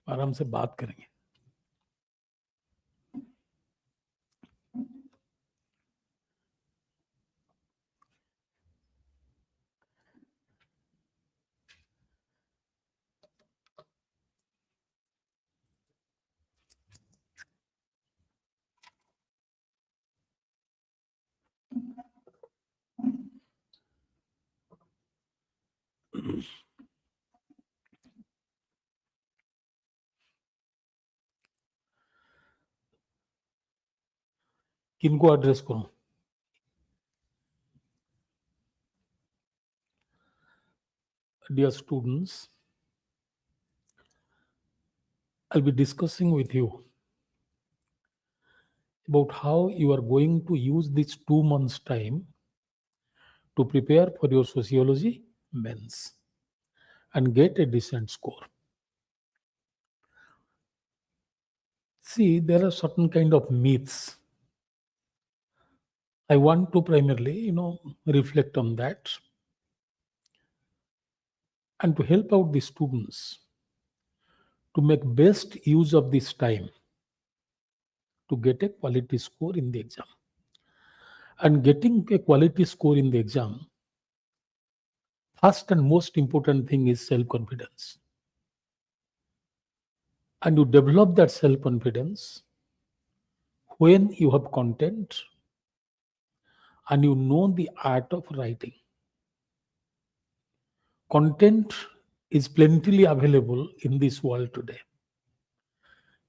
आराम से बात करेंगे. किनको एड्रेस करूं? Dear students, I'll be discussing with you about how you are going to use this 2 months time to prepare for your sociology mains and get a decent score. See, there are certain kind of myths. I want to primarily, reflect on that and to help out the students to make best use of this time to get a quality score in the exam. And getting a quality score in the exam, first and most important thing is self-confidence. And you develop that self-confidence when you have content and you know the art of writing. Content is plentifully available in this world today.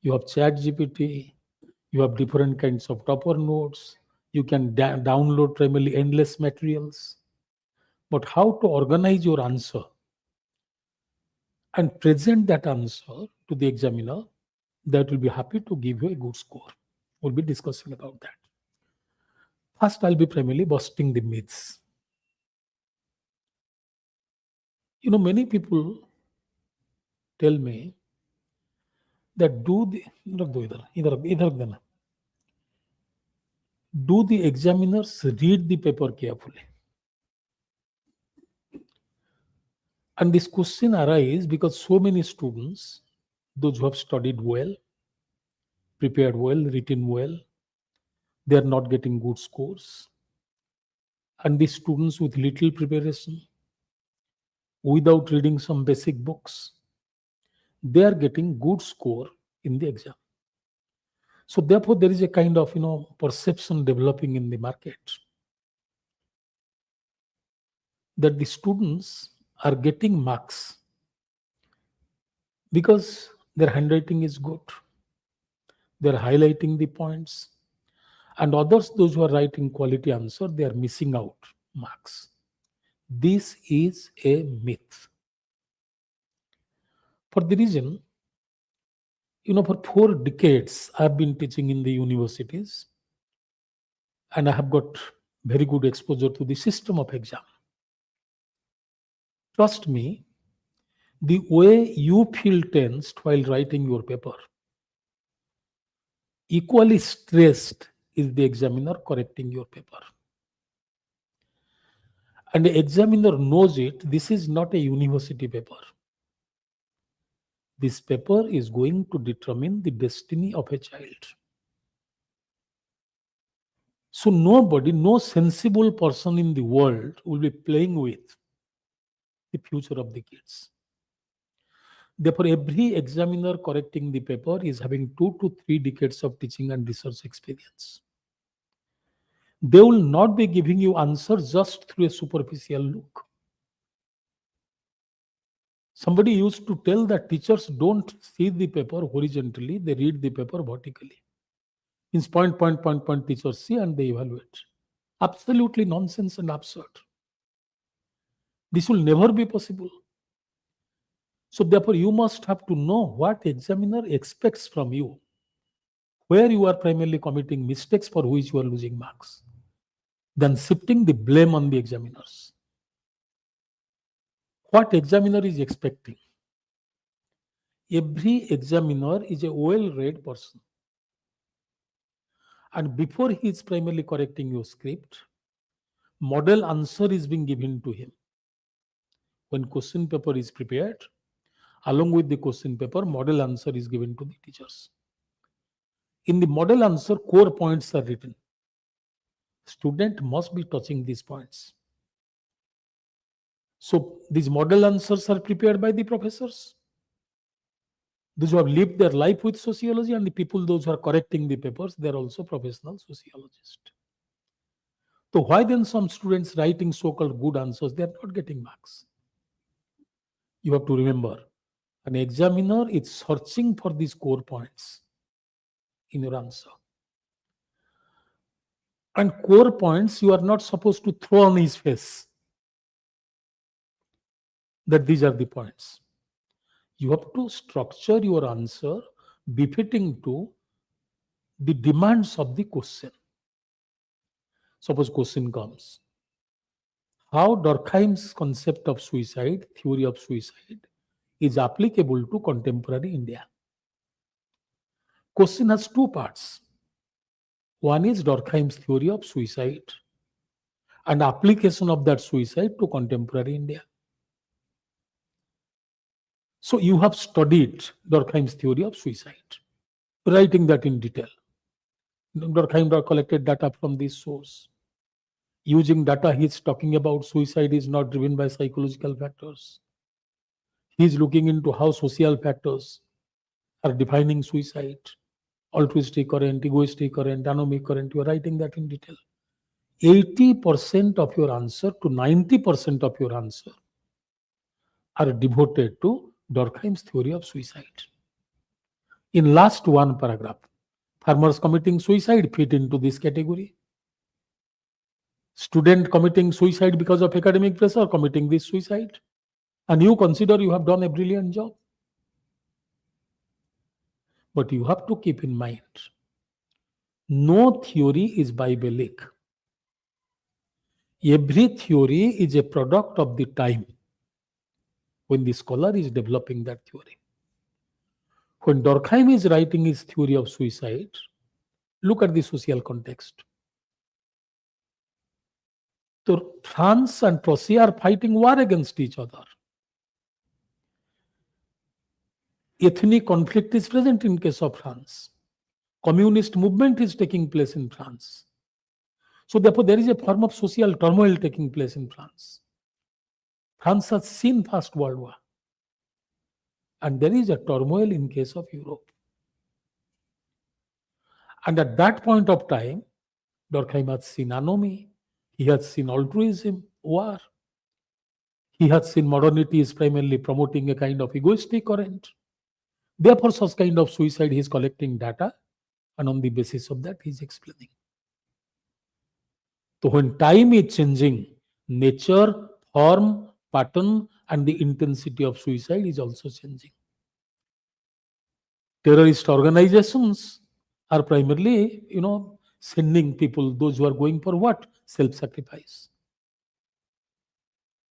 You have chat GPT, you have different kinds of topper notes, you can download primarily endless materials. But how to organize your answer and present that answer to the examiner that will be happy to give you a good score. We'll be discussing about that. First, I'll be primarily busting the myths. Many people tell me that do the examiners read the paper carefully? And this question arises because so many students, those who have studied well, prepared well, written well, they are not getting good scores. And the students with little preparation, without reading some basic books, they are getting good score in the exam. So therefore, there is a kind of perception developing in the market that the students are getting marks because their handwriting is good, they are highlighting the points, and others, those who are writing quality answer, they are missing out marks. This is a myth. For the reason, for 4 decades, I've been teaching in the universities and I have got very good exposure to the system of exam. Trust me, the way you feel tensed while writing your paper, equally stressed is the examiner correcting your paper. And the examiner knows it, this is not a university paper. This paper is going to determine the destiny of a child. So nobody, no sensible person in the world will be playing with the future of the kids. Therefore, every examiner correcting the paper is having 2 to 3 decades of teaching and research experience. They will not be giving you answers just through a superficial look. Somebody used to tell that teachers don't see the paper horizontally, they read the paper vertically. Means point, teachers see and they evaluate. Absolutely nonsense and absurd. This will never be possible. So therefore, you must have to know what examiner expects from you, where you are primarily committing mistakes for which you are losing marks, then shifting the blame on the examiners. What examiner is expecting? Every examiner is a well-read person. And before he is primarily correcting your script, model answer is being given to him. When question paper is prepared, Along with the question paper, model answer is given to the teachers. In the model answer, core points are written. Student must be touching these points. So these model answers are prepared by the professors, those who have lived their life with sociology, and the people, those who are correcting the papers, they are also professional sociologists. So why then some students writing so-called good answers, they are not getting marks? You have to remember, an examiner is searching for these core points in your answer. And core points you are not supposed to throw on his face that these are the points. You have to structure your answer befitting to the demands of the question. Suppose question comes, how Durkheim's concept of suicide, theory of suicide, is applicable to contemporary India. Question has two parts. One is Durkheim's theory of suicide and application of that suicide to contemporary India. So you have studied Durkheim's theory of suicide, writing that in detail. Durkheim collected data from this source. Using data, he's talking about suicide is not driven by psychological factors. He's looking into how social factors are defining suicide, altruistic current, egoistic current, anomic current. You are writing that in detail. 80% of your answer to 90% of your answer are devoted to Durkheim's theory of suicide. In last one paragraph, farmers committing suicide fit into this category. Student committing suicide because of academic pressure, committing this suicide. And you consider you have done a brilliant job. But you have to keep in mind, no theory is Biblic. Every theory is a product of the time when the scholar is developing that theory. When Durkheim is writing his theory of suicide, look at the social context. So France and Prussia are fighting war against each other. Ethnic conflict is present in case of France. Communist movement is taking place in France. So therefore, there is a form of social turmoil taking place in France. France has seen First World War. And there is a turmoil in case of Europe. And at that point of time, Durkheim has seen anomie, he has seen altruism, war. He has seen modernity is primarily promoting a kind of egoistic current. Therefore, such kind of suicide, he is collecting data, and on the basis of that, he is explaining. So when time is changing, nature, form, pattern, and the intensity of suicide is also changing. Terrorist organizations are primarily, sending people, those who are going for what? Self-sacrifice.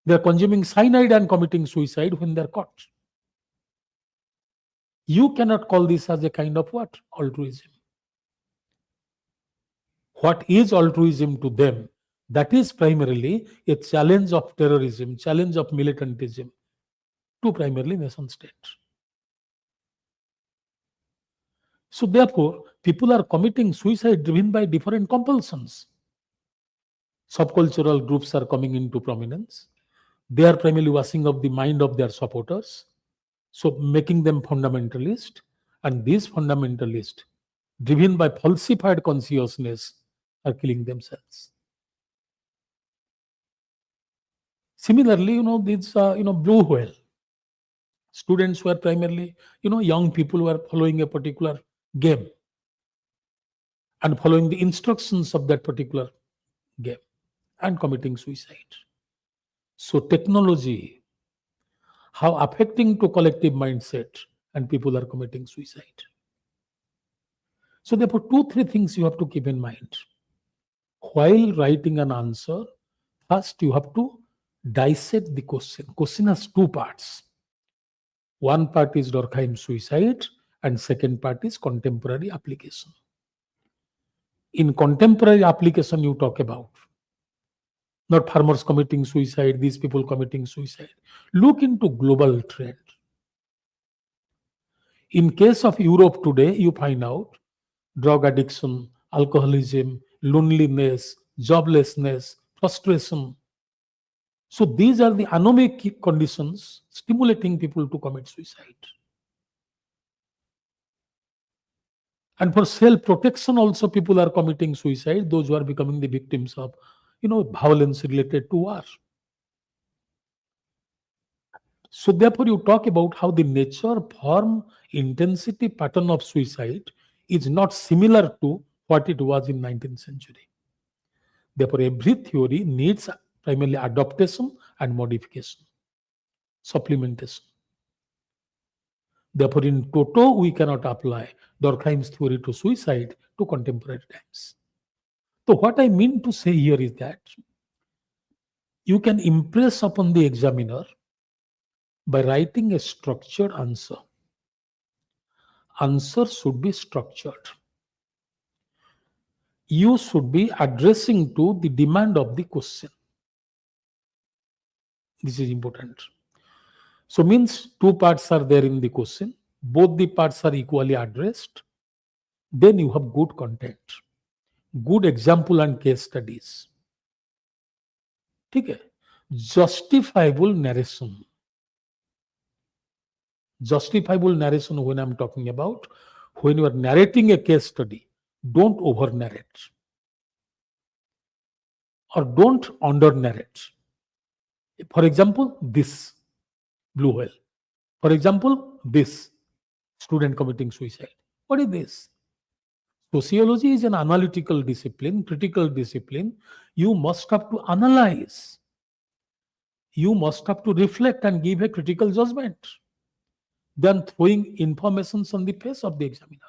They are consuming cyanide and committing suicide when they are caught. You cannot call this as a kind of what? Altruism. What is altruism to them? That is primarily a challenge of terrorism, challenge of militantism to primarily nation state. So therefore, people are committing suicide driven by different compulsions. Subcultural groups are coming into prominence. They are primarily washing up the mind of their supporters, so making them fundamentalist. And these fundamentalists, driven by falsified consciousness, are killing themselves. Similarly, these blue whale students were primarily, young people who are following a particular game and following the instructions of that particular game and committing suicide. So technology, how affecting to collective mindset, and people are committing suicide. So therefore, 2-3 things you have to keep in mind. While writing an answer, first you have to dissect the question. Question has two parts. One part is Durkheim suicide, and second part is contemporary application. In contemporary application, you talk about not farmers committing suicide, these people committing suicide. Look into global trend. In case of Europe today, you find out drug addiction, alcoholism, loneliness, joblessness, frustration. So these are the anomic conditions stimulating people to commit suicide. And for self-protection also people are committing suicide, those who are becoming the victims of, violence related to war. So therefore you talk about how the nature, form, intensity, pattern of suicide is not similar to what it was in 19th century. Therefore every theory needs primarily adaptation and modification, supplementation. Therefore, in toto, we cannot apply Durkheim's theory to suicide to contemporary times. So, what I mean to say here is that you can impress upon the examiner by writing a structured answer. Answer should be structured. You should be addressing to the demand of the question. This is important. So, means two parts are there in the question. Both the parts are equally addressed. Then you have good content, good example and case studies. ठीक है, justifiable narration. Justifiable narration, when I'm talking about, when you are narrating a case study, don't over narrate or don't under narrate. For example, this blue whale. For example, this student committing suicide. What is this? Sociology is an analytical discipline, critical discipline. You must have to analyze. You must have to reflect and give a critical judgment than throwing informations on the face of the examiner.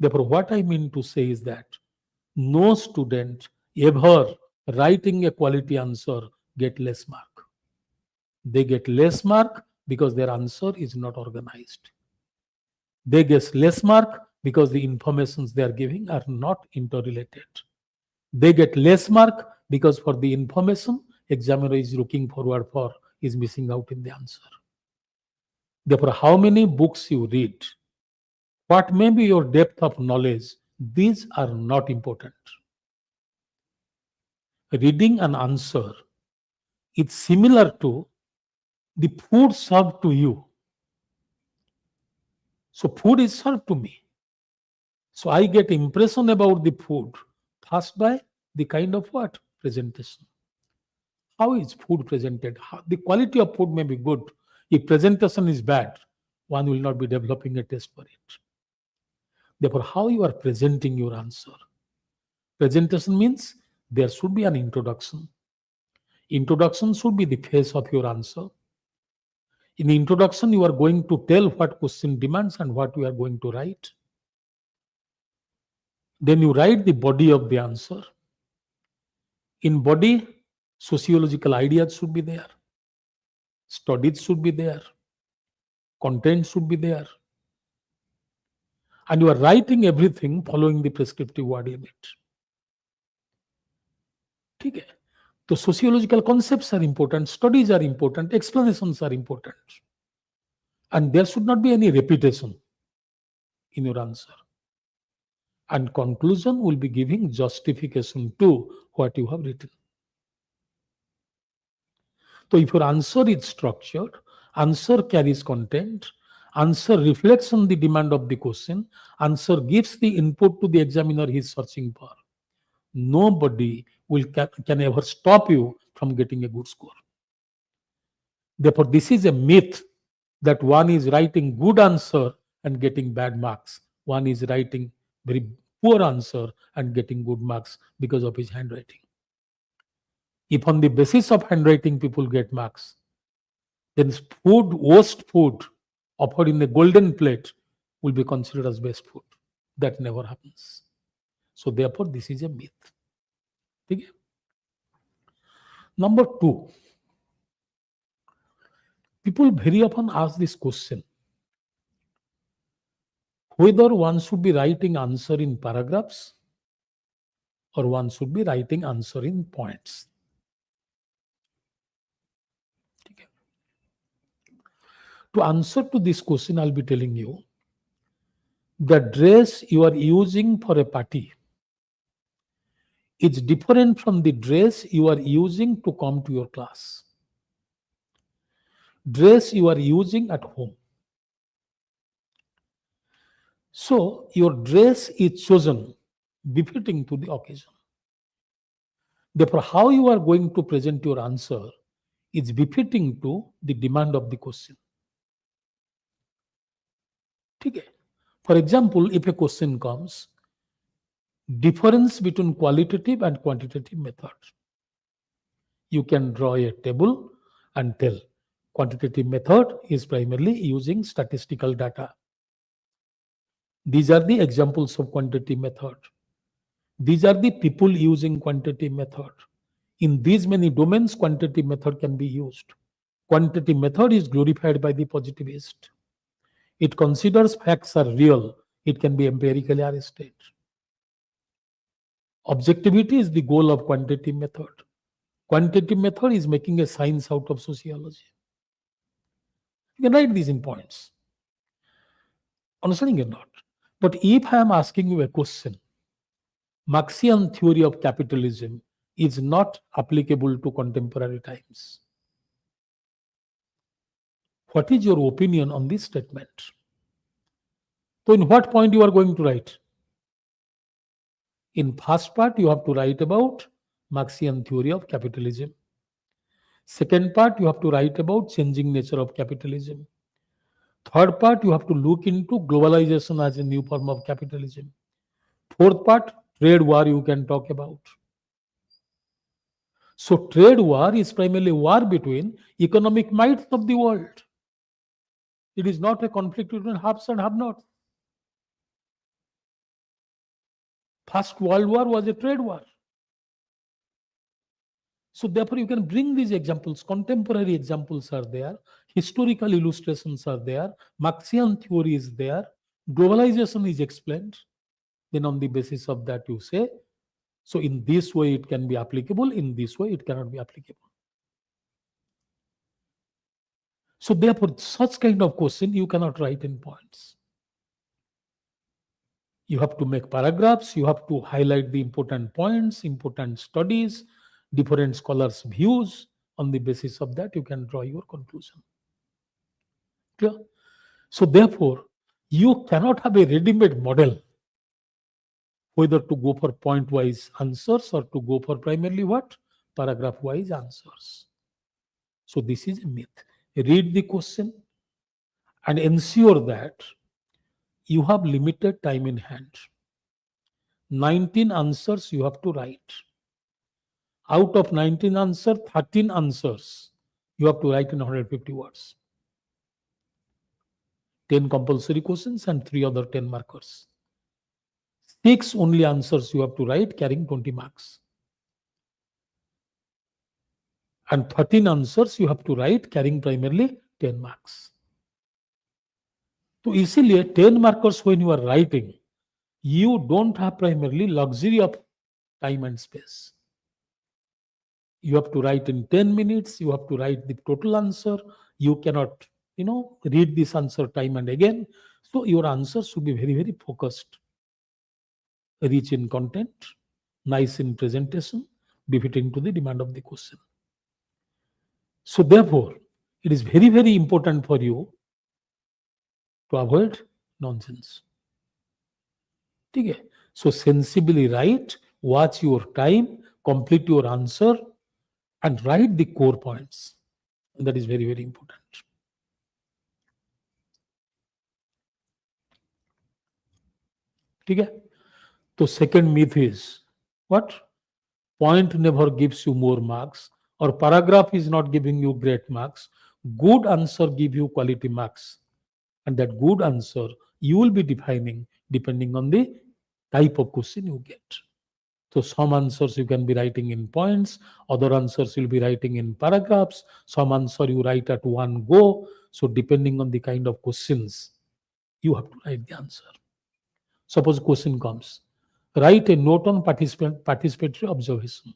Therefore, what I mean to say is that no student ever writing a quality answer get less mark. They get less mark because their answer is not organized. They get less mark because the informations they are giving are not interrelated. They get less mark because for the information examiner is looking forward for is missing out in the answer. Therefore, how many books you read, what may be your depth of knowledge, these are not important. Reading an answer is similar to the food served to you. So food is served to me. So I get impression about the food first by the kind of what? Presentation. How is food presented? The quality of food may be good. If presentation is bad, one will not be developing a taste for it. Therefore, how you are presenting your answer. Presentation means there should be an introduction. Introduction should be the face of your answer. In the introduction, you are going to tell what question demands and what you are going to write. Then you write the body of the answer. In body, sociological ideas should be there. Studies should be there. Content should be there. And you are writing everything following the prescriptive word limit. ठीक है, तो sociological concepts are important, studies are important, explanations are important, and there should not be any repetition in your answer. And conclusion will be giving justification to what you have written. So if your answer is structured, answer carries content, answer reflects on the demand of the question, answer gives the input to the examiner he is searching for, nobody can ever stop you from getting a good score. Therefore, this is a myth that one is writing good answer and getting bad marks. One is writing very poor answer and getting good marks because of his handwriting. If on the basis of handwriting people get marks, then worst food offered in a golden plate will be considered as best food. That never happens. So therefore, this is a myth. Okay? Number two, people very often ask this question, whether one should be writing answer in paragraphs or one should be writing answer in points. To answer to this question, I'll be telling you the dress you are using for a party is different from the dress you are using to come to your class. Dress you are using at home. So your dress is chosen befitting to the occasion. Therefore, how you are going to present your answer is befitting to the demand of the question. Okay. For example, if a question comes, difference between qualitative and quantitative methods, you can draw a table and tell quantitative method is primarily using statistical data. These are the examples of quantitative method. These are the people using quantitative method. In these many domains, quantitative method can be used. Quantitative method is glorified by the positivist. It considers facts are real. It can be empirically arrested. Objectivity is the goal of quantitative method. Quantitative method is making a science out of sociology. You can write these in points. Understanding or not? But if I am asking you a question, Marxian theory of capitalism is not applicable to contemporary times. What is your opinion on this statement? So in what point you are going to write? In first part, you have to write about Marxian theory of capitalism. Second part, you have to write about changing nature of capitalism. Third part, you have to look into globalization as a new form of capitalism. Fourth part, trade war you can talk about. So trade war is primarily war between economic mights of the world. It is not a conflict between haves and have-nots. First World War was a trade war. So therefore, you can bring these examples. Contemporary examples are there. Historical illustrations are there. Marxian theory is there. Globalization is explained. Then on the basis of that, you say, so in this way it can be applicable. In this way it cannot be applicable. So therefore, such kind of question you cannot write in points. You have to make paragraphs. You have to highlight the important points, important studies, different scholars' views. On the basis of that, you can draw your conclusion. Clear? So therefore, you cannot have a ready-made model whether to go for point-wise answers or to go for primarily what? Paragraph-wise answers. So this is a myth. Read the question and ensure that you have limited time in hand. 19 answers you have to write. Out of 19 answers, 13 answers you have to write in 150 words. 10 compulsory questions and 3 other 10 markers. 6 only answers you have to write carrying 20 marks. And 13 answers you have to write carrying primarily 10 marks. So easily 10 markers when you are writing, you don't have primarily luxury of time and space. You have to write in 10 minutes, you have to write the total answer. You cannot, read this answer time and again. So your answer should be very, very focused, rich in content, nice in presentation, befitting to the demand of the question. So therefore, it is very, very important for you to avoid nonsense. Okay. So sensibly write, watch your time, complete your answer, and write the core points. That is very, very important. Okay. So second myth is what? Point never gives you more marks, or paragraph is not giving you great marks. Good answer give you quality marks. And that good answer you will be defining depending on the type of question you get. So some answers you can be writing in points, other answers you'll be writing in paragraphs, some answer you write at one go. So depending on the kind of questions, you have to write the answer. Suppose question comes, write a note on participatory observation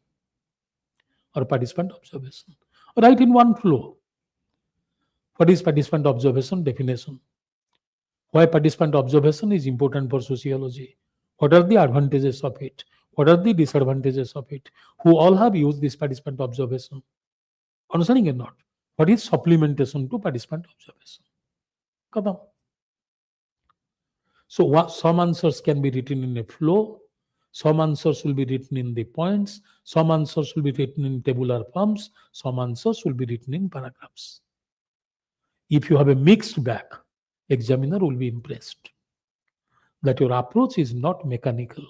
or participant observation. Write in one flow. What is participant observation? Definition. Why participant observation is important for sociology? What are the advantages of it? What are the disadvantages of it? Who all have used this participant observation? Understanding or not? What is supplementation to participant observation? Kadam. So some answers can be written in a flow, some answers will be written in the points, some answers will be written in tabular forms, some answers will be written in paragraphs. If you have a mixed bag, examiner will be impressed that your approach is not mechanical.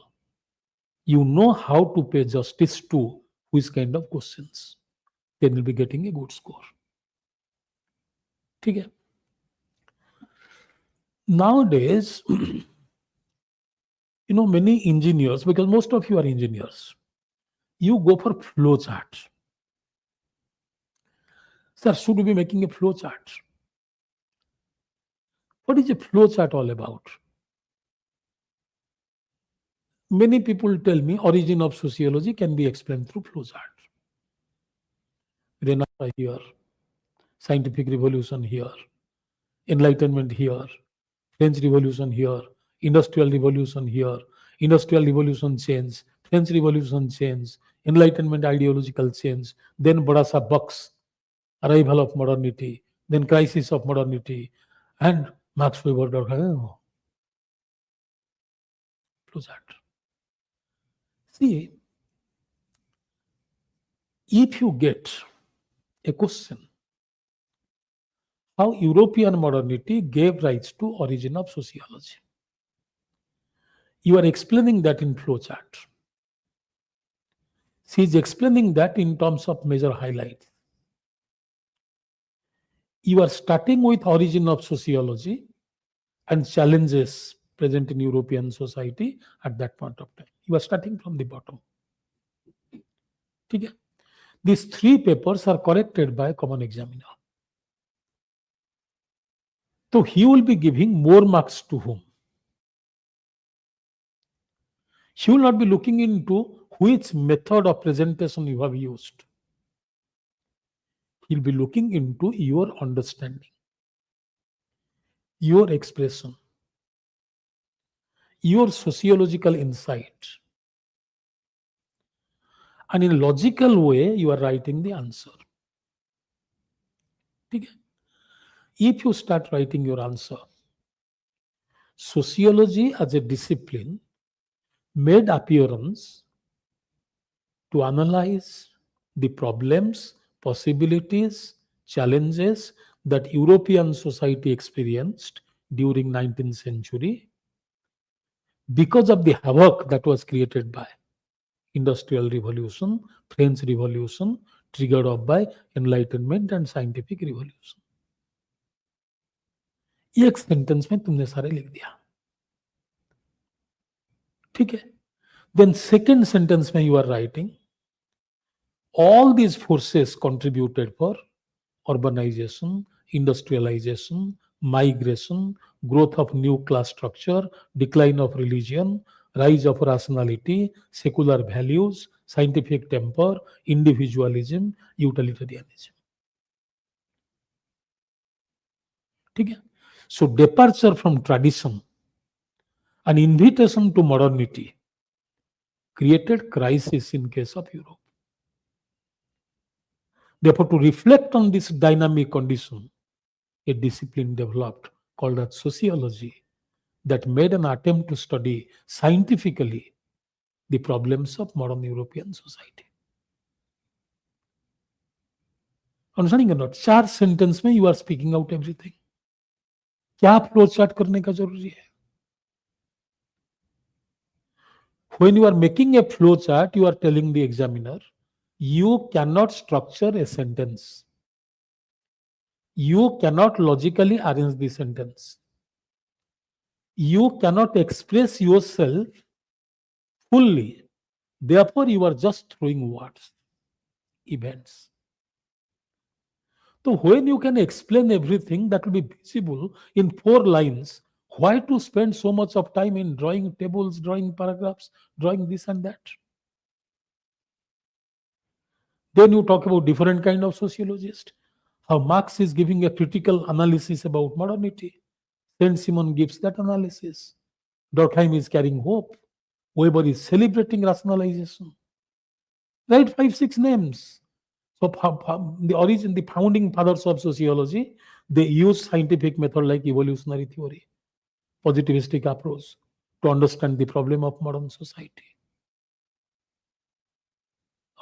You know how to pay justice to which kind of questions. Then you'll be getting a good score. ठीक है? Nowadays, many engineers, because most of you are engineers, you go for flow chart. Sir, should we be making a flow chart? What is a flow chart all about? Many people tell me origin of sociology can be explained through flow chart. Renaissance here, scientific revolution here, enlightenment here, French revolution here, industrial revolution here, industrial revolution change, French revolution change, enlightenment ideological change, then bada sa box, arrival of modernity, then crisis of modernity, and Max Weber. Flow chart. See, if you get a question, how European modernity gave rise to origin of sociology, you are explaining that in flowchart. She is explaining that in terms of major highlights. You are starting with origin of sociology and challenges present in European society at that point of time. You are starting from the bottom. Okay? These three papers are corrected by a common examiner. So he will be giving more marks to whom? He will not be looking into which method of presentation you have used. He will be looking into your understanding, your expression, your sociological insight. And in a logical way, you are writing the answer. Okay? If you start writing your answer, sociology as a discipline made appearance to analyze the problems, possibilities, challenges that European society experienced during 19th century because of the havoc that was created by Industrial Revolution, French Revolution, triggered off by Enlightenment and Scientific Revolution. एक sentence में तुमने सारे लिख दिया, ठीक है? Then second sentence में you are writing all these forces contributed for urbanization, industrialization, migration, growth of new class structure, decline of religion, rise of rationality, secular values, scientific temper, individualism, utilitarianism. ठीक है? So departure from tradition, an invitation to modernity, created crisis in case of Europe. Therefore, to reflect on this dynamic condition, a discipline developed called as sociology that made an attempt to study scientifically the problems of modern European society. Understanding or not? 4 sentence में you are speaking out everything. क्या flow chart करने का जरूरी है? When you are making a flow chart, you are telling the examiner, you cannot structure a sentence. You cannot logically arrange the sentence. You cannot express yourself fully. Therefore, you are just throwing words, events. So when you can explain everything that will be visible in 4 lines, why to spend so much of time in drawing tables, drawing paragraphs, drawing this and that? Then you talk about different kind of sociologists. How Marx is giving a critical analysis about modernity. Saint-Simon gives that analysis. Durkheim is carrying hope. Weber is celebrating rationalization. Write 5, 6 names. So the origin, the founding fathers of sociology, they use scientific method like evolutionary theory, positivistic approach to understand the problem of modern society.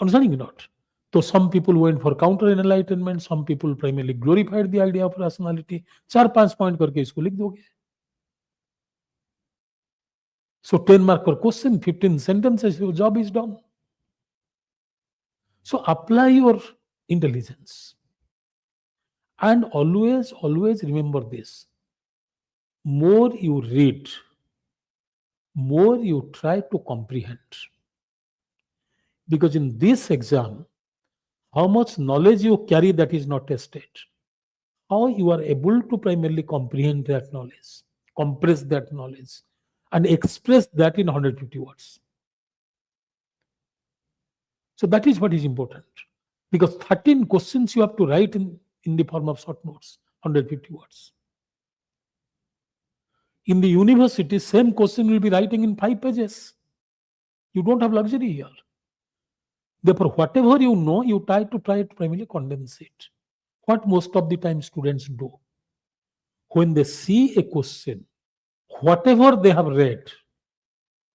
Understanding or not? So some people went for counter enlightenment, some people primarily glorified the idea of rationality. 4-5 point करके इसको लिख दोगे. So 10 mark per question, 15 sentences, your job is done. So apply your intelligence. And always remember this. More you read, more you try to comprehend. Because in this exam, how much knowledge you carry, that is not tested. How you are able to primarily comprehend that knowledge, compress that knowledge, and express that in 150 words. So that is what is important. Because 13 questions you have to write in the form of short notes, 150 words. In the university, same question will be writing in 5 pages. You don't have luxury here. Therefore, whatever you know, you try to primarily condense it. What most of the time students do, when they see a question, whatever they have read,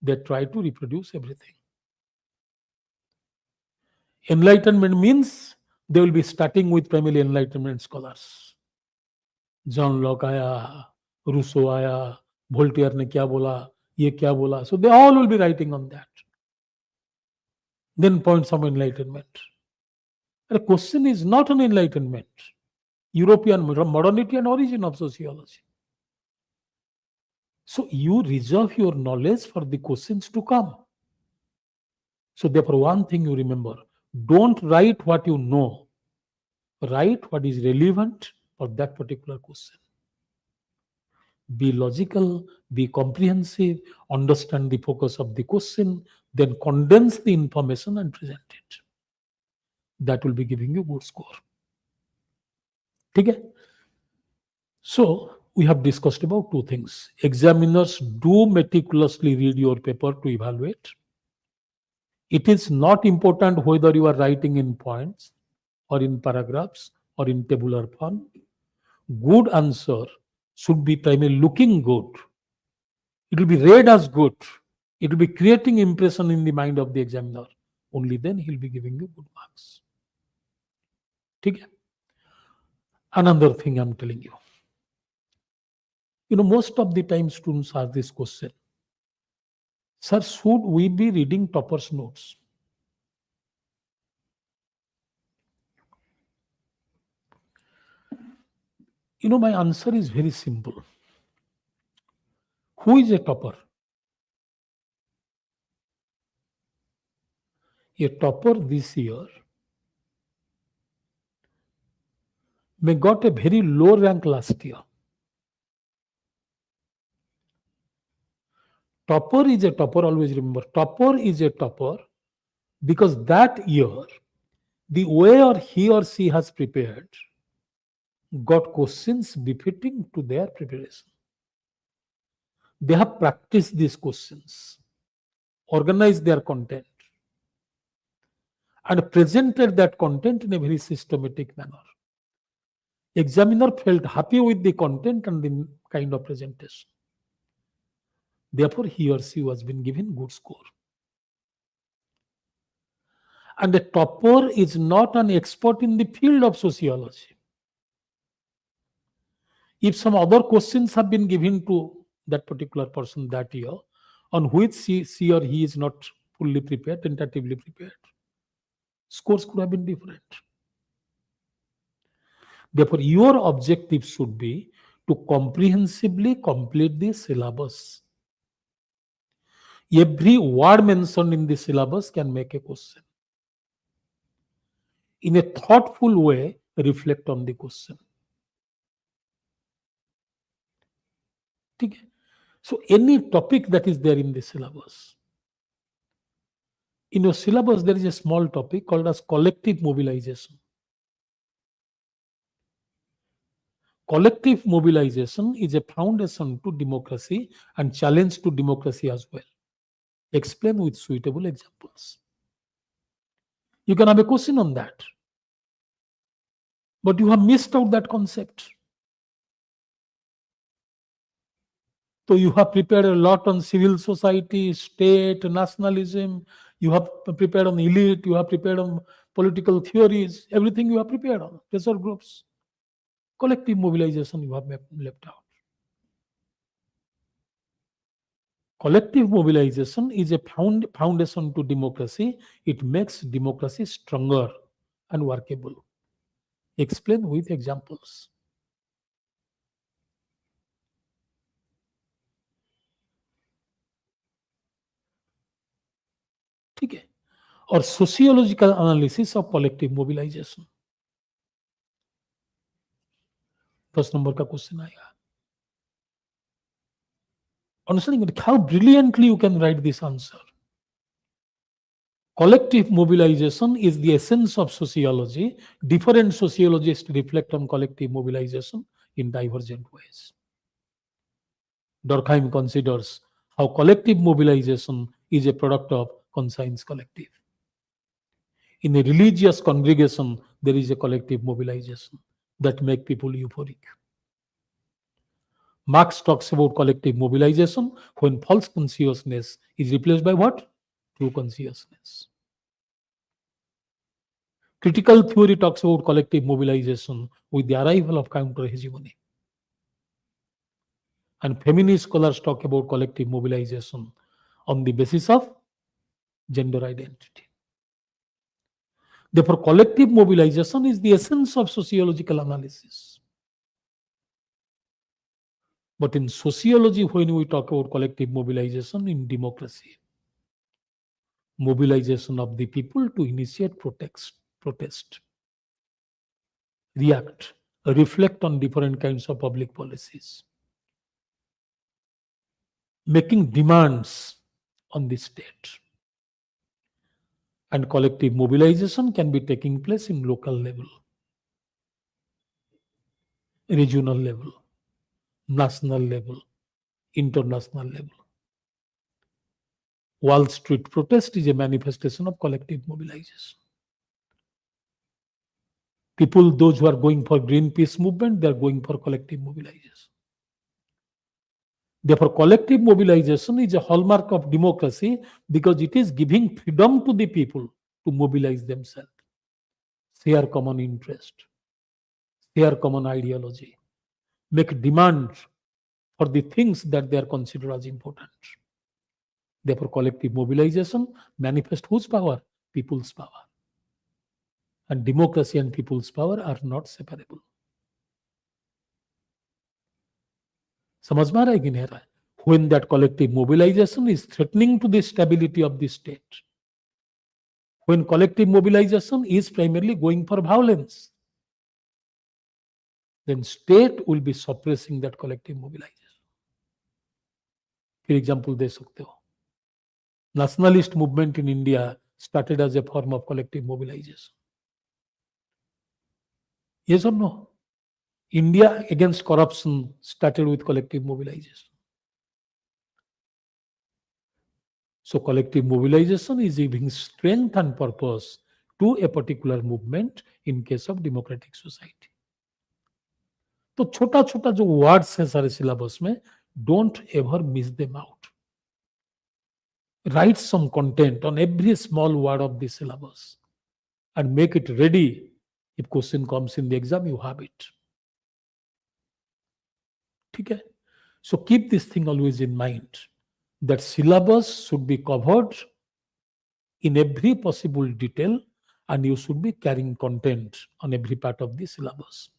they try to reproduce everything. Enlightenment means they will be starting with primarily Enlightenment scholars. John Locke आया, Rousseau आया, Voltaire ने क्या बोला, ये क्या बोला. So they all will be writing on that. Then points of enlightenment. The question is not on enlightenment, European modernity and origin of sociology. So you reserve your knowledge for the questions to come. So therefore, one thing you remember, don't write what you know, write what is relevant for that particular question. Be logical, be comprehensive, understand the focus of the question, then condense the information and present it. That will be giving you good score. Okay? So we have discussed about 2 things. Examiners do meticulously read your paper to evaluate. It is not important whether you are writing in points or in paragraphs or in tabular form. Good answer should be primarily looking good. It will be read as good. It will be creating impression in the mind of the examiner. Only then he will be giving you good marks. Okay? Another thing I'm telling you. Most of the time students ask this question. Sir, should we be reading toppers' notes? My answer is very simple. Who is a topper? A topper this year may got a very low rank last year. Topper is a topper, always remember. Topper is a topper because that year, the way he or she has prepared got questions befitting to their preparation. They have practiced these questions, organized their content, and presented that content in a very systematic manner. Examiner felt happy with the content and the kind of presentation. Therefore, he or she was been given good score. And a topper is not an expert in the field of sociology. If some other questions have been given to that particular person that year, on which she or he is not fully prepared, tentatively prepared, scores could have been different. Therefore, your objective should be to comprehensively complete the syllabus. Every word mentioned in the syllabus can make a question. In a thoughtful way, reflect on the question. Okay? So any topic that is there in the syllabus. In your syllabus, there is a small topic called as collective mobilization. Collective mobilization is a foundation to democracy and challenge to democracy as well. Explain with suitable examples. You can have a question on that, but you have missed out that concept. So you have prepared a lot on civil society, state, nationalism. You have prepared on elite. You have prepared on political theories. Everything you have prepared on pressure groups. Collective mobilization you have left out. Collective mobilization is a foundation to democracy. It makes democracy stronger and workable. Explain with examples. ठीक है. Or sociological analysis of collective mobilization. First number का question आएगा. Understanding how brilliantly you can write this answer. Collective mobilization is the essence of sociology. Different sociologists reflect on collective mobilization in divergent ways. Durkheim considers how collective mobilization is a product of conscience collective. In a religious congregation, there is a collective mobilization that make people euphoric. Marx talks about collective mobilization when false consciousness is replaced by what? True consciousness. Critical theory talks about collective mobilization with the arrival of counter-hegemony. And feminist scholars talk about collective mobilization on the basis of gender identity. Therefore, collective mobilization is the essence of sociological analysis. But in sociology, when we talk about collective mobilization in democracy, mobilization of the people to initiate protest, react, reflect on different kinds of public policies, making demands on the state. And collective mobilization can be taking place in local level, regional level, national level, international level. Wall Street protest is a manifestation of collective mobilization. People, those who are going for Greenpeace movement, they are going for collective mobilization. Therefore, collective mobilization is a hallmark of democracy because it is giving freedom to the people to mobilize themselves, share common interest, share common ideology, make demand for the things that they are considered as important. Therefore, collective mobilization manifests whose power? People's power. And democracy and people's power are not separable. समझ में आ रहा है कि नहीं आ रहा है? When that collective mobilization is threatening to the stability of the state, when collective mobilization is primarily going for violence, then state will be suppressing that collective mobilization. For example, दे सकते हो. Nationalist movement in India started as a form of collective mobilization. Yes or no? India against corruption started with collective mobilization. So collective mobilization is giving strength and purpose to a particular movement in case of democratic society. तो छोटा छोटा जो words है सारे syllabus में, don't ever miss them out. Write some content on every small word of the syllabus and make it ready. If question comes in the exam, you have it. ठीक है? So keep this thing always in mind, that syllabus should be covered in every possible detail and you should be carrying content on every part of the syllabus.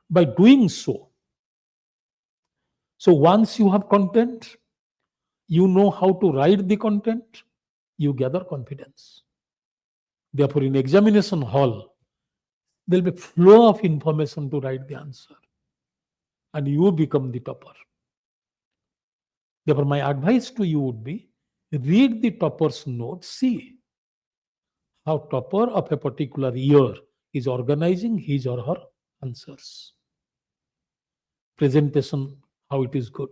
By doing so once you have content, you know how to write the content, you gather confidence. Therefore, in examination hall, there will be flow of information to write the answer and you become the topper. Therefore, my advice to you would be, read the topper's notes, see how topper of a particular year is organizing his or her answers. presentation, how it is good,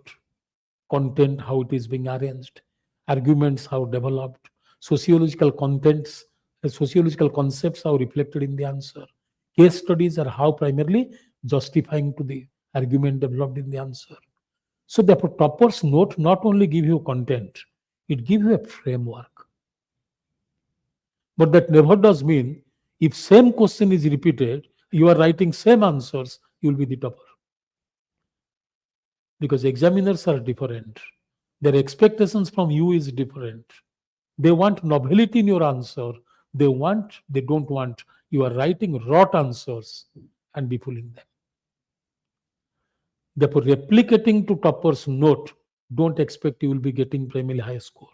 content, how it is being arranged, arguments, how developed, sociological contents, sociological concepts, how reflected in the answer, case studies are how primarily justifying to the argument developed in the answer. So therefore, topper's note not only give you content, it gives you a framework. But that never does mean if same question is repeated, you are writing same answers, you will be the topper. Because examiners are different. Their expectations from you is different. They want novelty in your answer. They don't want you are writing rot answers and be fooling them. Therefore, replicating to topper's note, don't expect you will be getting primarily high score.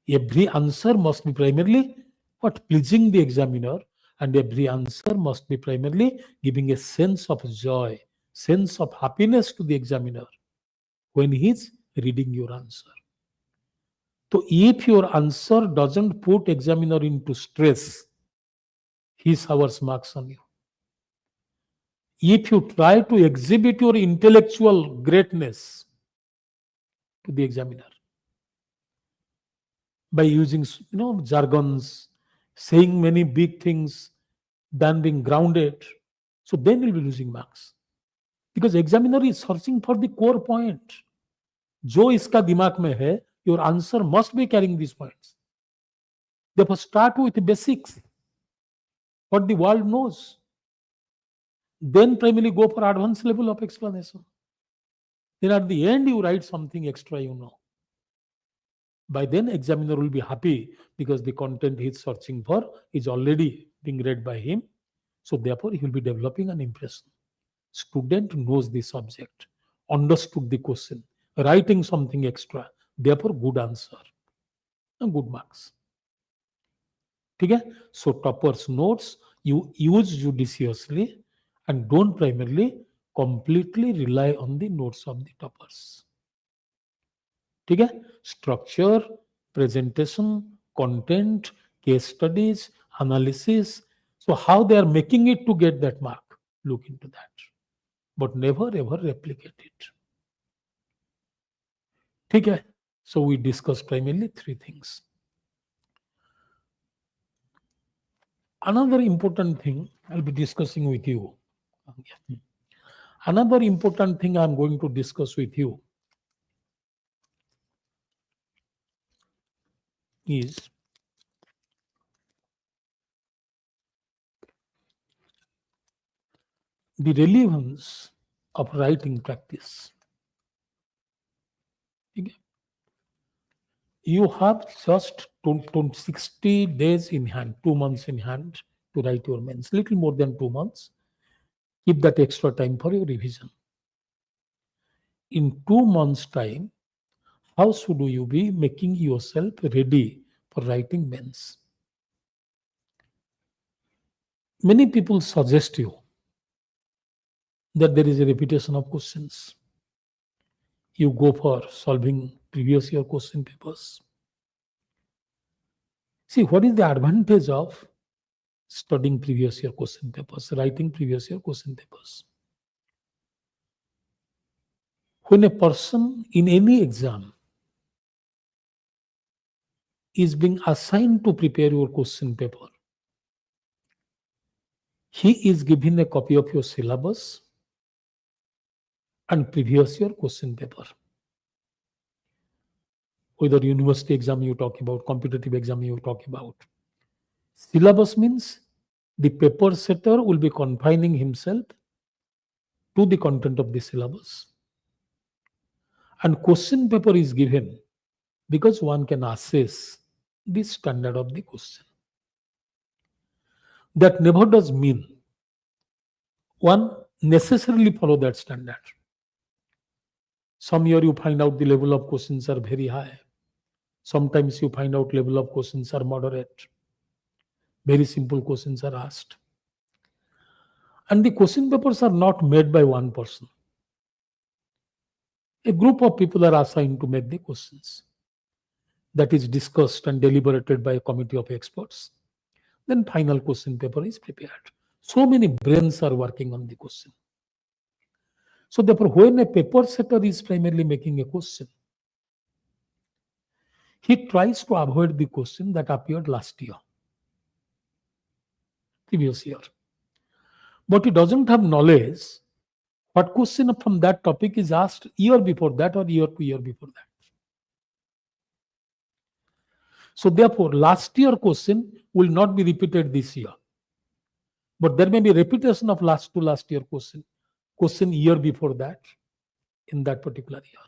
Every answer must be primarily pleasing the examiner, and every answer must be primarily giving a sense of joy, sense of happiness to the examiner when he is reading your answer. So if your answer doesn't put examiner into stress, he showers marks on you. If you try to exhibit your intellectual greatness to the examiner by using jargons, saying many big things than being grounded, so then you'll be losing marks. Because examiner is searching for the core point. जो इसका दिमाग में है, your answer must be carrying these points. Therefore, start with the basics, what the world knows. Then primarily go for advanced level of explanation. Then at the end, you write something extra, By then, examiner will be happy because the content he is searching for is already being read by him. So therefore, he will be developing an impression. Student knows the subject, understood the question, writing something extra. Therefore, good answer and good marks. Okay? So topper's notes you use judiciously and don't primarily completely rely on the notes of the toppers. ठीक है? Structure, presentation, content, case studies, analysis. So how they are making it to get that mark, look into that. But never ever replicate it. ठीक है? So we discussed primarily three things. Another important thing I'll be discussing with you. Another important thing I'm going to discuss with you is the relevance of writing practice. You have just 60 days in hand, 2 months in hand to write your mains, little more than 2 months. Keep that extra time for your revision. In 2 months' time, how should you be making yourself ready for writing mains? Many people suggest you that there is a repetition of questions. You go for solving previous year question papers. See, what is the advantage of studying previous year question papers, writing previous year question papers? When a person in any exam is being assigned to prepare your question paper, he is given a copy of your syllabus and previous year question paper. Whether university exam you talk about, competitive exam you talk about. Syllabus means the paper setter will be confining himself to the content of the syllabus. And question paper is given because one can assess the standard of the question. That never does mean one necessarily follow that standard. Some year you find out the level of questions are very high. Sometimes you find out level of questions are moderate. Very simple questions are asked. And the question papers are not made by one person. A group of people are assigned to make the questions. That is discussed and deliberated by a committee of experts. Then final question paper is prepared. So many brains are working on the question. So therefore, when a paper setter is primarily making a question, he tries to avoid the question that appeared last year, previous year. But he doesn't have knowledge what question from that topic is asked year before that or year before that. So therefore, last year question will not be repeated this year. But there may be repetition of last year question year before that, in that particular year.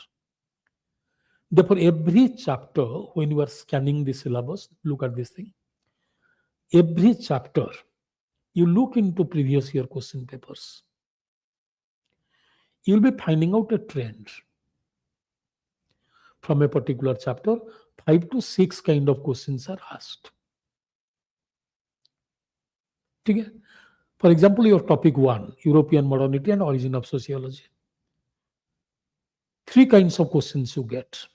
Therefore, every chapter, when you are scanning the syllabus, look at this thing. Every chapter, you look into previous year question papers. You'll be finding out a trend. From a particular chapter, 5 to 6 kind of questions are asked. Okay? For example, your topic 1, European modernity and origin of sociology. 3 kinds of questions you get.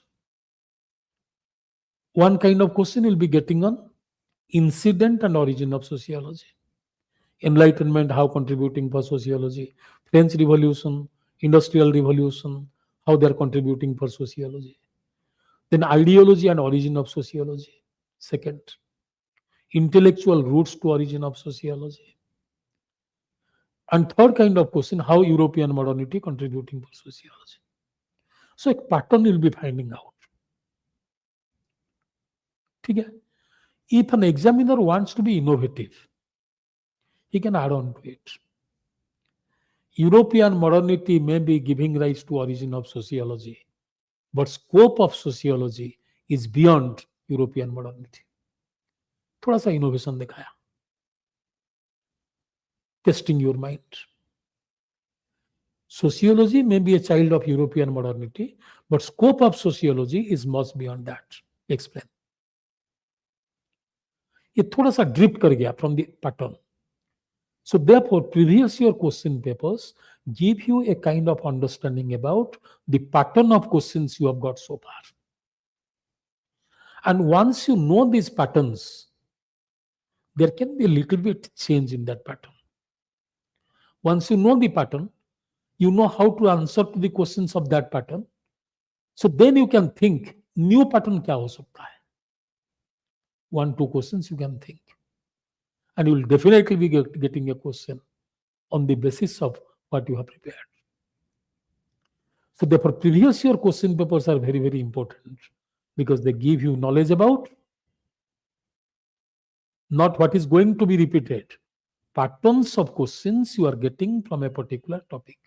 One kind of question you'll be getting on incident and origin of sociology. Enlightenment, how contributing for sociology. French Revolution, Industrial Revolution, how they are contributing for sociology. Then ideology and origin of sociology. Second, intellectual roots to origin of sociology. And third kind of question, how European modernity contributing for sociology. So a pattern you'll be finding out. Okay? If an examiner wants to be innovative, he can add on to it. European modernity may be giving rise to origin of sociology, but scope of sociology is beyond European modernity. थोड़ा सा innovation दिखाया. Testing your mind. Sociology may be a child of European modernity, but scope of sociology is much beyond that. Explain. ये थोड़ा सा drift कर गया from the pattern. So therefore, previous year question papers give you a kind of understanding about the pattern of questions you have got so far. And once you know these patterns, there can be a little bit change in that pattern. Once you know the pattern, you know how to answer to the questions of that pattern. So then you can think, new pattern क्या हो सकता है? 1-2 questions you can think. And you will definitely be getting a question on the basis of what you have prepared. So therefore, previous year question papers are very, very important because they give you knowledge about not what is going to be repeated, patterns of questions you are getting from a particular topic.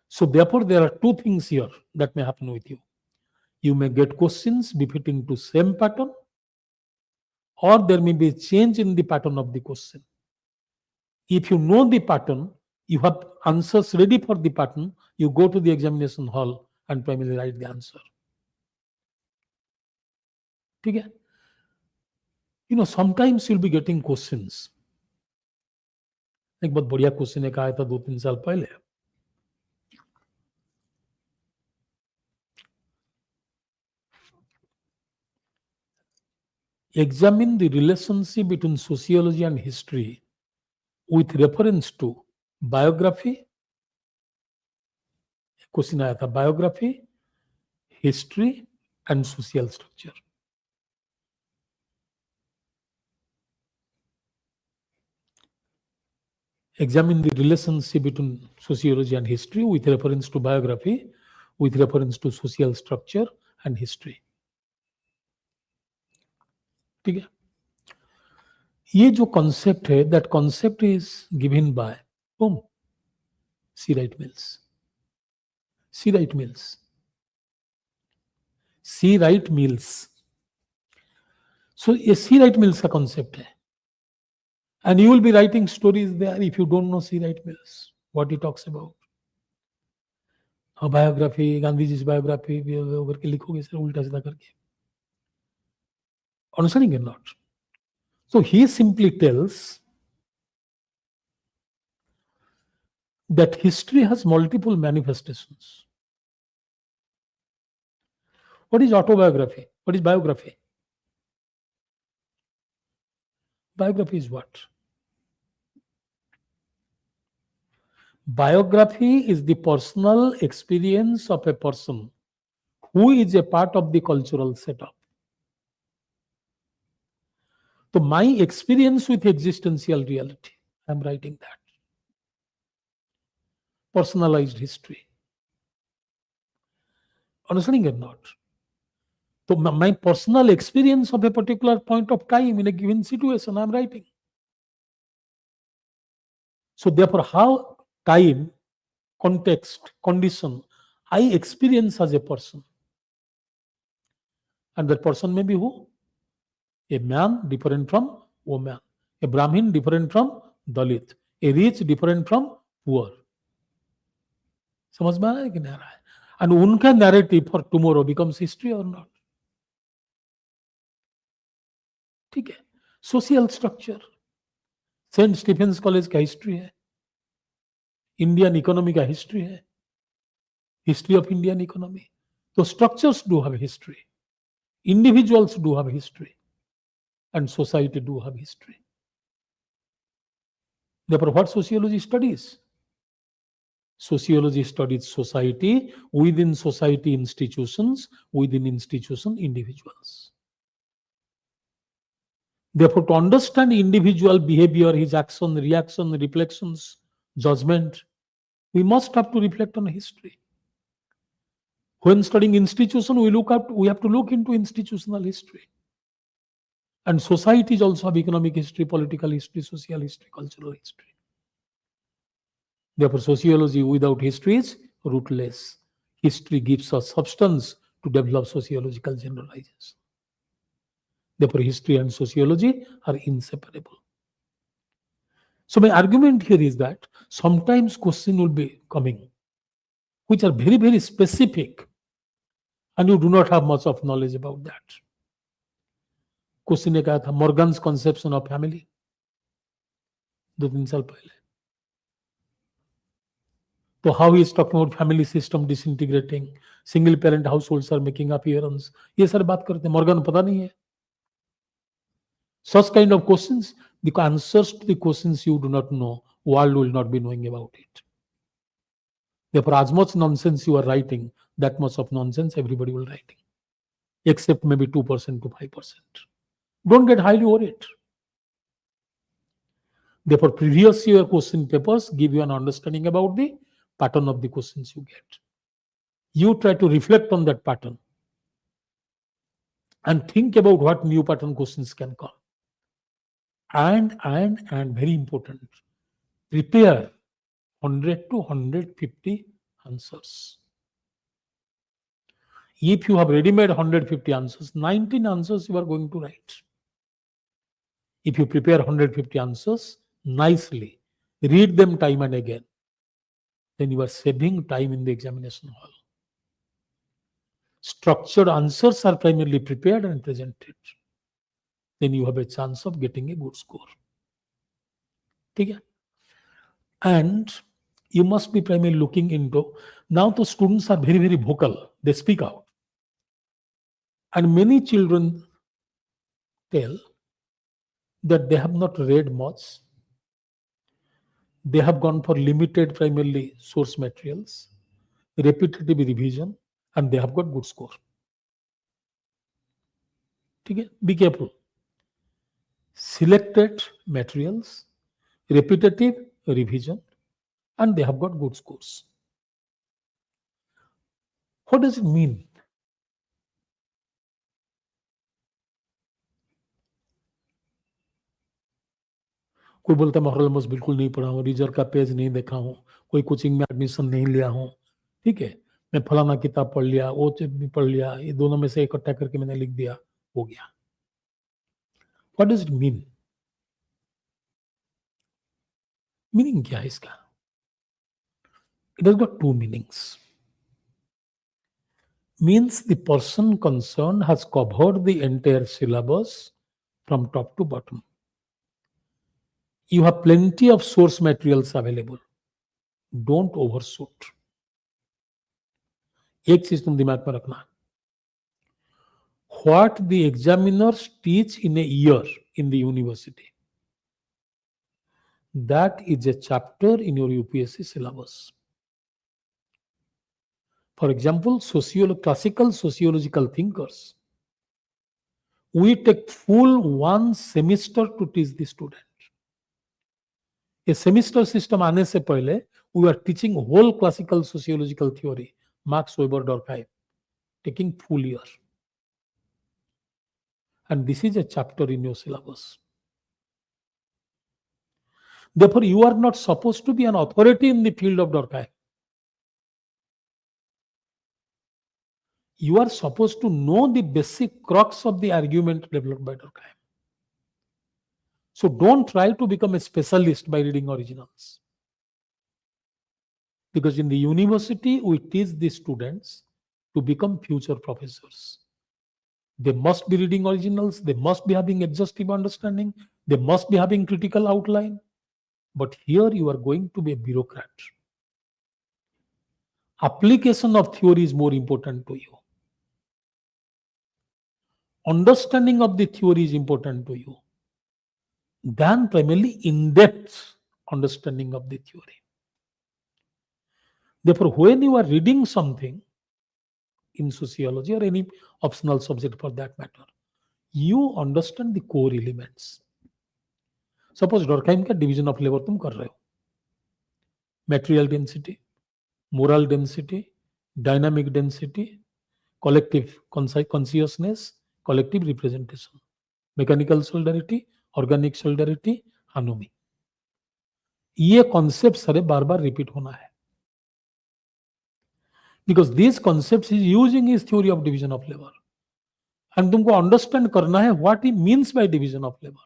So therefore, there are 2 things here that may happen with you. You may get questions repeating to same pattern, or there may be a change in the pattern of the question. If you know the pattern, you have answers ready for the pattern, you go to the examination hall and primarily write the answer. Okay? You know, sometimes you'll be getting questions. एक बहुत बढ़िया question एक आया था 2-3 साल पहले. Examine the relationship between sociology and history with reference to biography. Question आया था biography, history and social structure. Examine the relationship between sociology and history with reference to biography, with reference to social structure and history. ठीक है? ये जो concept है, that concept is given by whom? C. Wright Mills. C. Wright Mills. C. Wright Mills. So ये C. Wright Mills का concept है. And you will be writing stories there if you don't know C. Wright Mills, what he talks about. Biography, Gandhi ji's biography, करके लिखोगे sir उल्टा सीधा करके. Understanding or not? So he simply tells that history has multiple manifestations. What is autobiography? What is biography? Biography is what? Biography is the personal experience of a person who is a part of the cultural setup. So my experience with existential reality, I'm writing that. Personalized history. Understanding or not? So my personal experience of a particular point of time in a given situation, I'm writing. So therefore, how time, context, condition, I experience as a person. And that person may be who? A man different from woman. A Brahmin different from Dalit. A rich different from poor. समझ में आ रहा है कि नहीं आ रहा है? And उनका narrative for tomorrow becomes history or not? ठीक है. Social structure. Saint Stephen's College का हिस्ट्री है. इंडियन इकोनॉमी का हिस्ट्री है. History of Indian economy. तो structures do have history. Individuals do have history. And society do have history. Therefore, what sociology studies? Sociology studies society, within society institutions, within institution individuals. Therefore, to understand individual behavior, his action, reaction, reflections, judgment, we must have to reflect on history. When studying institution, we have to look into institutional history. And societies also have economic history, political history, social history, cultural history. Therefore, sociology without history is rootless. History gives us substance to develop sociological generalizations. Therefore, history and sociology are inseparable. So my argument here is that sometimes questions will be coming which are very, very specific and you do not have much of knowledge about that. Question ने कहा था Morgan's conception of family 2-3 साल पहले. तो how is talking about family system disintegrating, single parent households are making appearance, ये सारी बात करते हैं. मॉर्गन पता नहीं है. Such kind of questions, the answers to the questions you do not know, world will not be knowing about it. Therefore, as much nonsense you are writing, that much of nonsense everybody will writing, except maybe 2% to 5%. Don't get highly worried. Therefore, previous year question papers give you an understanding about the pattern of the questions you get. You try to reflect on that pattern and think about what new pattern questions can come. And very important, prepare 100 to 150 answers. If you have ready-made 150 answers, 19 answers you are going to write. If you prepare 150 answers nicely, read them time and again, then you are saving time in the examination hall. Structured answers are primarily prepared and presented. Then you have a chance of getting a good score. ठीक है? And you must be primarily looking into, now the students are very, very vocal. They speak out. And many children tell that they have not read much. They have gone for limited primarily source materials, repetitive revision, and they have got good score. Okay? Be careful. Selected materials, repetitive revision, and they have got good scores. What does it mean? कोई बोलता है मोहर्रम मस बिल्कुल नहीं पढ़ा हूँ, result का page नहीं देखा हूँ, कोई कोचिंग में एडमिशन नहीं लिया हूँ. ठीक है, मैं फलाना किताब पढ़ लिया, वो भी पढ़ लिया, ये दोनों में से इकट्ठा करके मैंने लिख दिया, हो गया. What does it mean? Meaning क्या है इसका? It has got two meanings. Means the person concerned has covered the entire syllabus from top to bottom. You have plenty of source materials available. Don't overshoot. एक चीज तुम दिमाग में रखना. What the examiners teach in a year in the university, That is a chapter in your UPSC syllabus. For example, classical sociological thinkers, we take full 1 semester to teach the student. A semester system आने से पहले we are teaching whole classical sociological theory, Max Weber Durkheim, taking full year. And this is a chapter in your syllabus. Therefore, you are not supposed to be an authority in the field of Durkheim. You are supposed to know the basic crux of the argument developed by Durkheim. So don't try to become a specialist by reading originals. Because in the university, we teach the students to become future professors. They must be reading originals, they must be having exhaustive understanding, they must be having critical outline. But here you are going to be a bureaucrat. Application of theory is more important to you. Understanding of the theory is important to you than primarily in-depth understanding of the theory. Therefore, when you are reading something in sociology or any optional subject for that matter, you understand the core elements. Suppose Durkheim का division of labor तुम कर रहे हो, material density, moral density, dynamic density, collective consciousness, collective representation, mechanical solidarity, organic solidarity, anomy. ये concept सारे बार बार repeat होना है, because these concepts is using his theory of division of labor, and तुमको understand करना है what he means by division of labor.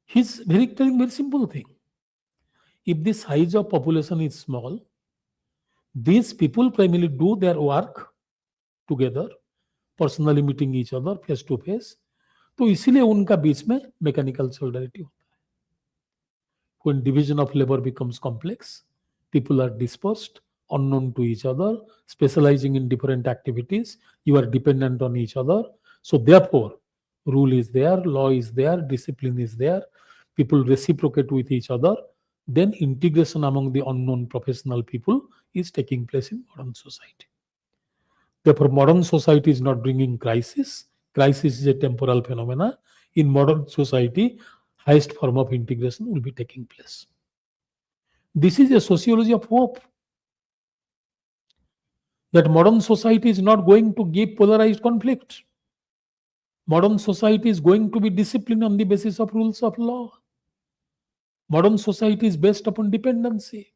He's telling very simple thing. If the size of population is small, these people primarily do their work together, personally meeting each other face to face. तो इसीलिए उनका बीच में mechanical solidarity होता है. When division of labor becomes complex, people are dispersed, unknown to each other, specializing in different activities. You are dependent on each other. So therefore, rule is there, law is there, discipline is there. People reciprocate with each other. Then integration among the unknown professional people is taking place in modern society. Therefore, modern society is not bringing crisis. Crisis is a temporal phenomena. In modern society, highest form of integration will be taking place. This is a sociology of hope. That modern society is not going to give polarized conflict. Modern society is going to be disciplined on the basis of rules of law. Modern society is based upon dependency.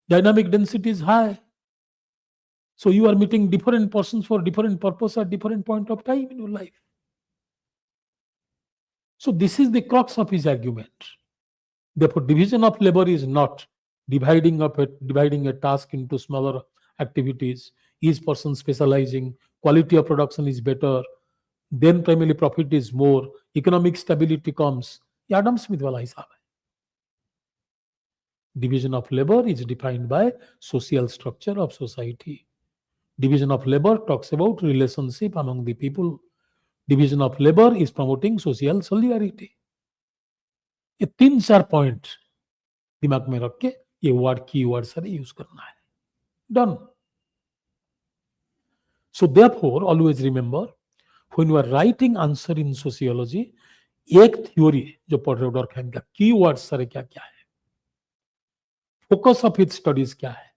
Dynamic density is high. So you are meeting different persons for different purpose at different point of time in your life. So this is the crux of his argument. Therefore, division of labor is not dividing a task into smaller activities. Each person specializing, quality of production is better, then primarily profit is more, economic stability comes. ये Adam Smith वाला हिसाब है. Division of labor is defined by social structure of society. Division of labor talks about relationship among the people. Division of labor is promoting social solidarity. ये 3-4 point दिमाग में रख के ये वर्ड की वर्ड सारे यूज करना है. Done. So therefore, always remember, when you are writing answer in sociology, एक थ्योरी जो पढ़ रहे हो डॉर्कहाइम का, की वर्ड सारे क्या क्या है, फोकस ऑफ इट स्टडीज क्या है.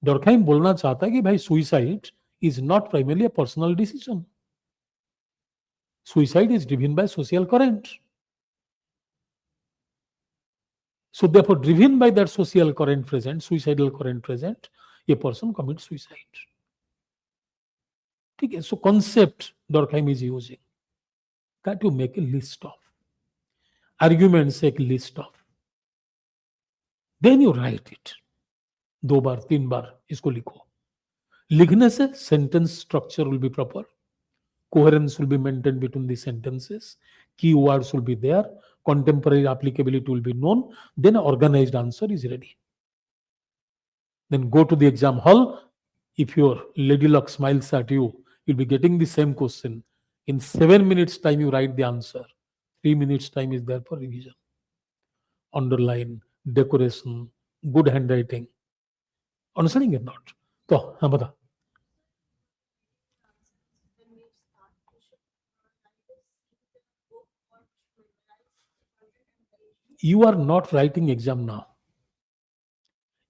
डॉर्कहाइम बोलना चाहता है कि भाई suicide is not primarily a personal decision. Suicide is driven by social current. So therefore, driven by that social current present, suicidal current present, a person commits suicide. ठीक है. So concept Durkheim is using that you make a list of arguments, एक list of, then you write it. 2 बार 3 बार इसको लिखो. लिखने से sentence structure will be proper, coherence will be maintained between the sentences, key words will be there, contemporary applicability will be known, then an organized answer is ready. Then go to the exam hall. If your lady luck smiles at you, you'll be getting the same question In 7 minutes time, you write the answer. 3 minutes time is there for revision, underline, decoration, good handwriting. Understanding or not? तो हाँ बता. You are not writing exam now.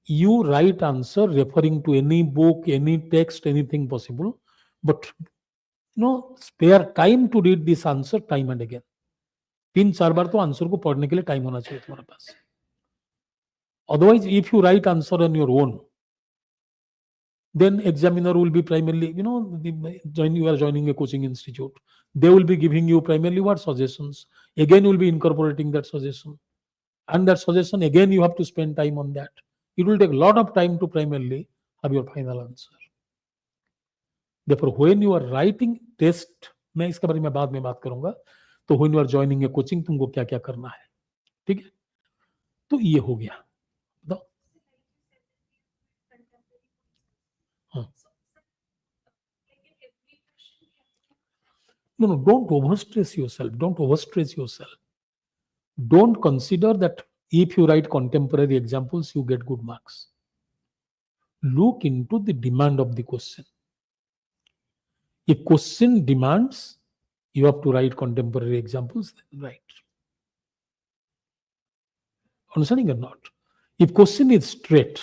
You write answer referring to any book, any text, anything possible, but spare time to read this answer time and again. 3-4 बार तो answer को पढ़ने के लिए time होना चाहिए तुम्हारे पास. Otherwise, if you write answer on your own, then examiner will be primarily, you are joining a coaching institute. They will be giving you primarily what suggestions. Again, you will be incorporating that suggestion. And that suggestion, again, you have to spend time on that. It will take a lot of time to primarily have your final answer. Therefore, when you are writing test, मैं इसके बारे में बाद में बात करूंगा, तो when you are joining a coaching, तुमको क्या क्या करना है, ठीक है? तो ये हो गया. No, don't overstress yourself. Don't overstress yourself. Don't consider that if you write contemporary examples, you get good marks. Look into the demand of the question. If question demands, you have to write contemporary examples, then write. Understanding or not? If question is straight,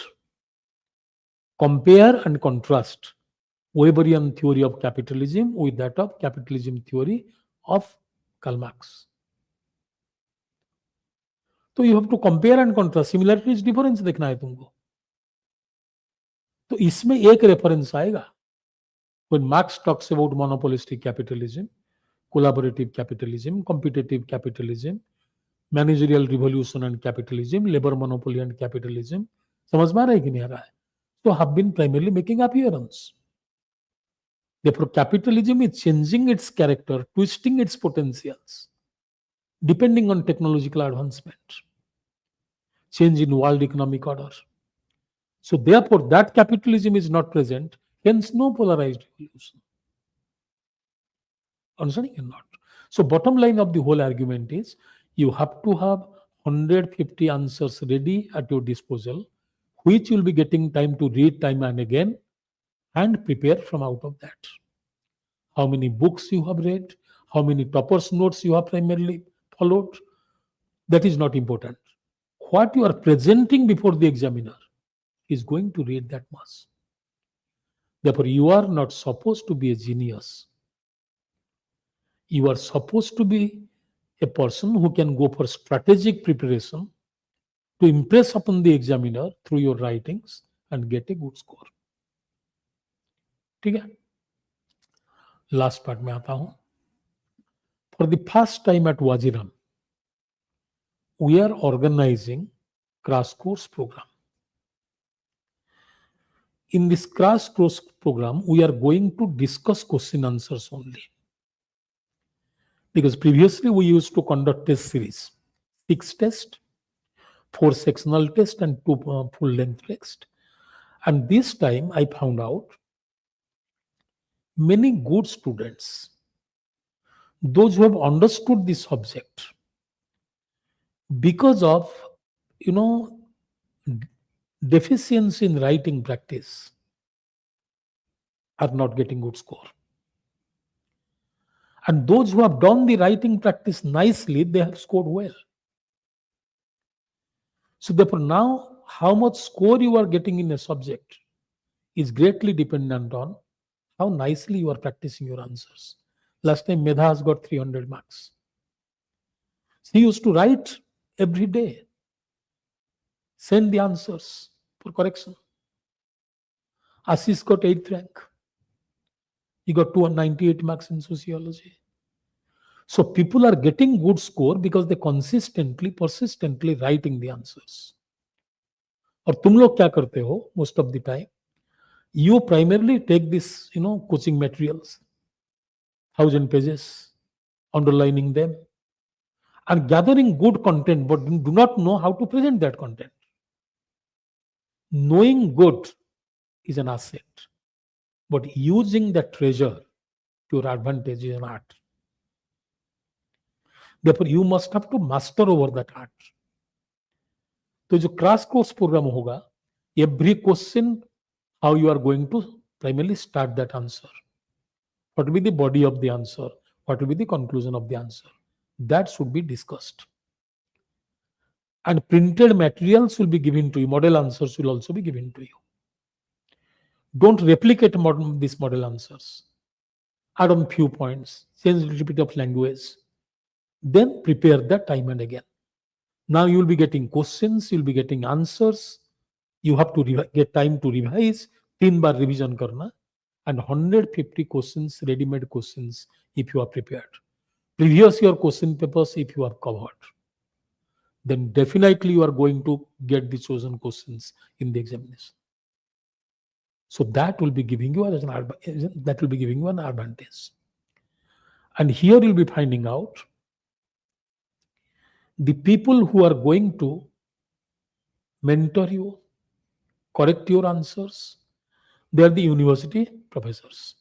compare and contrast Weberian theory of capitalism with that of capitalism theory of Karl Marx. तो you have to compare and contrast, similarities difference देखना है तुमको. तो इसमें एक reference आएगा when Marx talks about monopolistic capitalism, collaborative capitalism, competitive capitalism, managerial revolution and capitalism, labor monopoly and capitalism. समझ में आ रहा है कि नहीं आ रहा है? So have been primarily making appearance. Therefore, capitalism is changing its character, twisting its potentials, depending on technological advancement, change in world economic order. So therefore, that capitalism is not present, hence no polarized revolution. Understanding or not? So bottom line of the whole argument is, you have to have 150 answers ready at your disposal, which you'll be getting time to read time and again, and prepare from out of that. How many books you have read, how many toppers notes you have primarily followed, that is not important. What you are presenting before the examiner is going to read that much. Therefore, you are not supposed to be a genius. You are supposed to be a person who can go for strategic preparation to impress upon the examiner through your writings and get a good score. ठीक है? Last part में आता हूं. For the first time at Vajiram, we are organizing crash course program. In this crash course program, we are going to discuss question answers only. Because previously we used to conduct test series, 6 tests, 4 sectional tests and 2 full length tests. And this time I found out many good students, those who have understood this subject, because of deficiency in writing practice, are not getting good score. And those who have done the writing practice nicely, they have scored well. So therefore now, how much score you are getting in a subject is greatly dependent on how nicely you are practicing your answers. Last time Medha has got 300 marks. He used to write every day, send the answers for correction. Ashish got 8th rank. He got 298 marks in sociology. So people are getting good score because they persistently writing the answers. और तुम लोग क्या करते हो most of the time? You primarily take this, coaching materials, 1000 pages, underlining them, and gathering good content, but do not know how to present that content. Knowing good is an asset, but using that treasure to your advantage is an art. Therefore you must have to master over that art. तो जो crash course programme होगा, every question how you are going to primarily start that answer, what will be the body of the answer, what will be the conclusion of the answer, that should be discussed. And printed materials will be given to you, model answers will also be given to you. Don't replicate these model answers. Add on few points, change a little bit of language, then prepare that time and again. Now you will be getting questions, you will be getting answers. You have to get time to revise, 3 bar revision karna, and 150 questions, ready-made questions if you are prepared. Previous year question papers if you are covered, then definitely you are going to get the chosen questions in the examination. So that will be giving you an advantage. And here you'll be finding out the people who are going to mentor you, correct your answers, they are the university professors.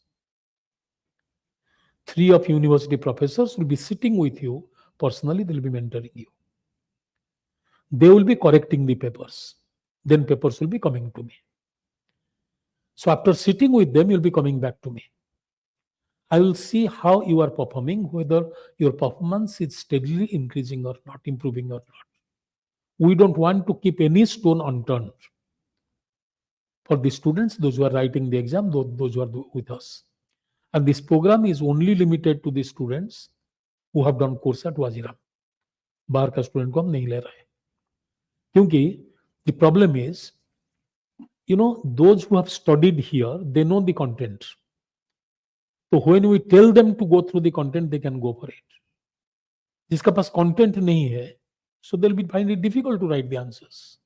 3 of university professors will be sitting with you personally, they will be mentoring you. They will be correcting the papers. Then papers will be coming to me. So after sitting with them, you'll be coming back to me. I will see how you are performing, whether your performance is steadily increasing or not, improving or not. We don't want to keep any stone unturned for the students, those who are writing the exam, those who are with us. And this program is only limited to the students who have done course at Vajiram. बाहर का student को हम नहीं ले रहे, क्योंकि the problem is, those who have studied here, they know the content. So when we tell them to go through the content, they can go for it. जिसका पास content नहीं है, so they'll be find it difficult to write the answers.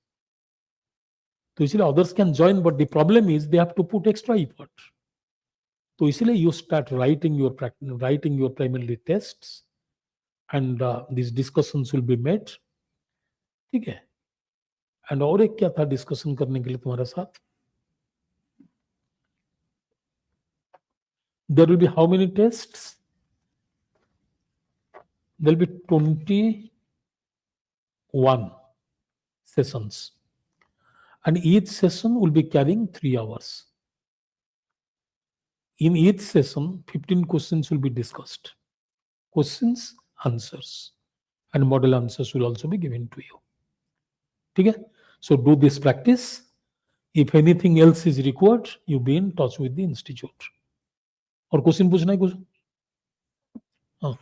तो इसलिए others can join, but the problem is they have to put extra effort. तो इसलिए you start writing your primary tests, and these discussions will be made. ठीक है? And और एक क्या था डिस्कशन करने के लिए तुम्हारे साथ? There will be how many tests? There will be 21 sessions. And each session will be carrying 3 hours. In each session, 15 questions will be discussed. Questions, answers, and model answers will also be given to you. Okay? So do this practice. If anything else is required, you be in touch with the institute. और question पूछना है कुछ? हाँ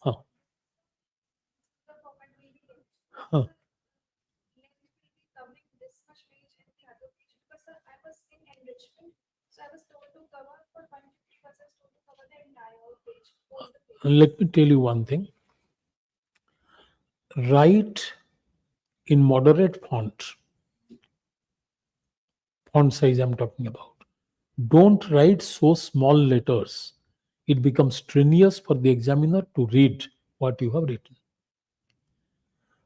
हाँ हाँ Let me tell you one thing. Write in moderate font size I'm talking about. Don't write so small letters. It becomes strenuous for the examiner to read what you have written.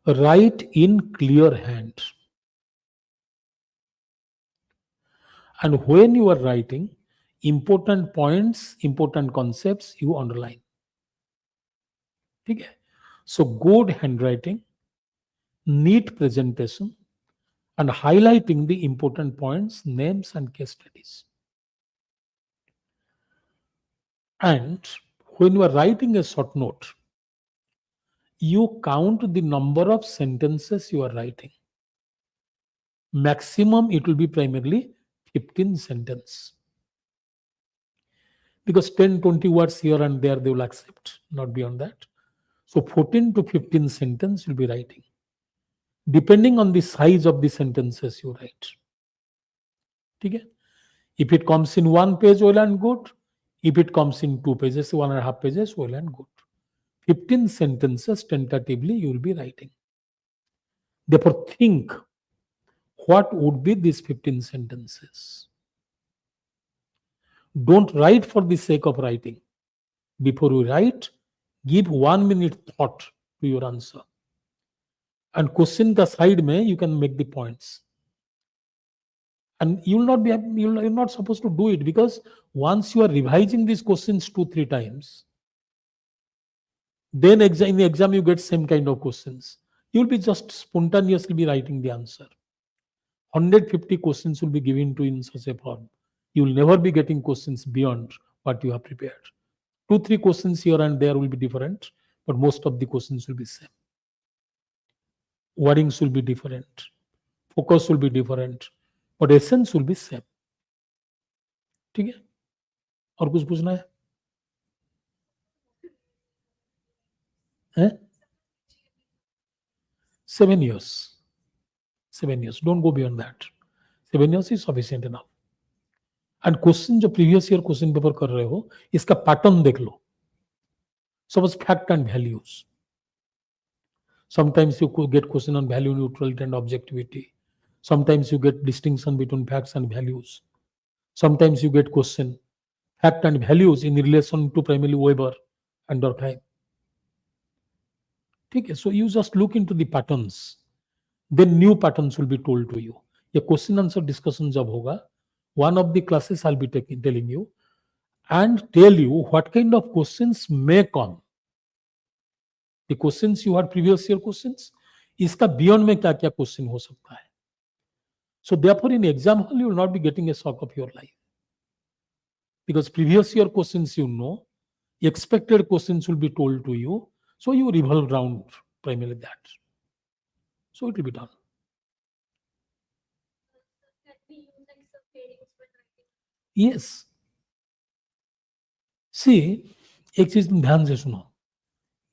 Write in clear hand. And when you are writing, important points, important concepts, you underline. Okay? So good handwriting, neat presentation, and highlighting the important points, names, and case studies. And when you are writing a short note, you count the number of sentences you are writing. Maximum it will be primarily 15 sentences. Because 10, 20 words here and there they will accept, not beyond that. So 14 to 15 sentences you'll be writing, depending on the size of the sentences you write. Okay? If it comes in 1 page, well and good. If it comes in 2 pages, 1.5 pages, well and good. 15 sentences tentatively you will be writing. Therefore, think what would be these 15 sentences. Don't write for the sake of writing. Before you write, give 1 minute thought to your answer. And question the side mein you can make the points. And you're not supposed to do it, because once you are revising these questions 2-3 times, Then in the exam you get same kind of questions. You will be just spontaneously be writing the answer. 150 questions will be given to you in such a form. You will never be getting questions beyond what you have prepared. 2-3 questions here and there will be different, but most of the questions will be same. Wordings will be different, focus will be different, but essence will be same. ठीक है? और कुछ पूछना है? हैं? 7 years. 7 years. Don't go beyond that. 7 years is sufficient enough. And question जो previous year question paper कर रहे हो इसका पैटर्न देख लो. Suppose fact and values. Sometimes you could get question on value neutrality and objectivity. Sometimes you get distinction between facts and values. Sometimes you get question fact and values in relation to primarily Weber and Durkheim. Okay, so you just look into the patterns. Then new patterns will be told to you. ये question answer discussion जब होगा, one of the classes I'll be telling you and tell you what kind of questions may come. The questions you had previous year questions, इसका beyond में क्या क्या question हो सकता है. So therefore in exam hall you will not be getting a shock of your life. Because previous year questions you know, expected questions will be told to you, so you revolve around primarily that. So it will be done. Yes. See, एक चीज तुम ध्यान से सुनो.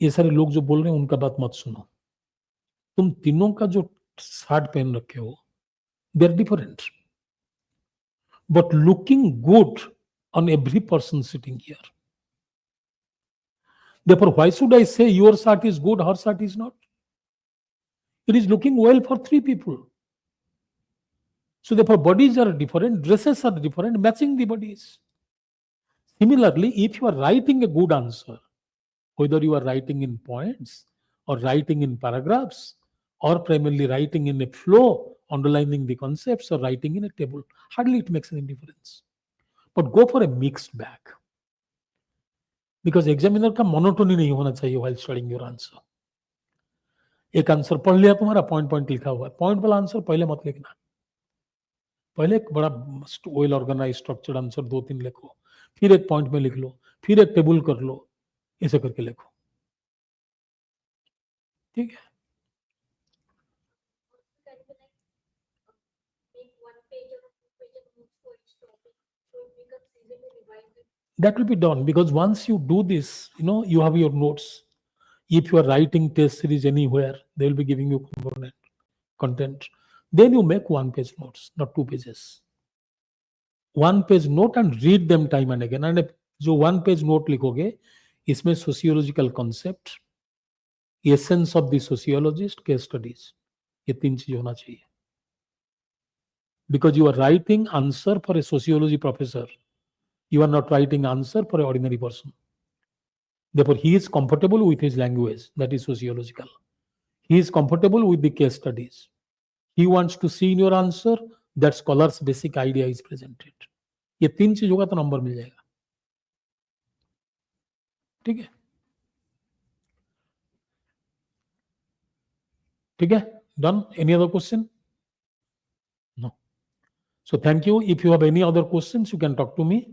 ये सारे लोग जो बोल रहे हैं उनका बात मत सुनो. तुम तीनों का जो शर्ट पहन रखे हो, they are different, but looking good on every person sitting here. Therefore, why should I say your shirt is good, her shirt is not? It is looking well for 3 people. So therefore, bodies are different, dresses are different, matching the bodies. Similarly, if you are writing a good answer, whether you are writing in points or writing in paragraphs or primarily writing in a flow, underlining the concepts or writing in a table, hardly it makes any difference. But go for a mixed bag. Because examiner का monotony नहीं होना चाहिए while studying your answer. एक answer पढ़ लिया तुम्हारा point point लिखा हुआ है, पॉइंट वाला आंसर पहले मत लिखना. पहले एक बड़ा वेल ऑर्गेनाइज स्ट्रक्चर्ड आंसर 2-3 लिखो, फिर एक पॉइंट में लिख लो, फिर एक टेबल कर लो, ऐसे करके लिखो. ठीक है? That will be done because once you do this, you have your notes. If you are writing test series anywhere, they will be giving you content. Then you make 1-page notes, not 2 pages. 1-page note and read them time and again. And जो 1-page note लिखोगे, इसमें sociological concept, essence of the sociologist, case studies, ये 3 चीज होना चाहिए. Because you are writing answer for a sociology professor, you are not writing answer for an ordinary person. Therefore, he is comfortable with his language, that is sociological. He is comfortable with the case studies. He wants to see in your answer that scholar's basic idea is presented. ये 3 चीज होगा तो number मिल जाएगा. ठीक है? ठीक है? Done? Any other question? No. So thank you. If you have any other questions, you can talk to me.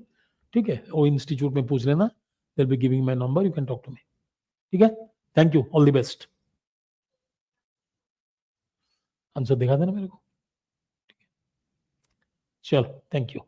ठीक है? वो इंस्टीट्यूट में पूछ लेना. They'll be giving my number. You can talk to me. ठीक है? Thank you. All the best. Answer दिखा देना मेरे को. चलो, thank you.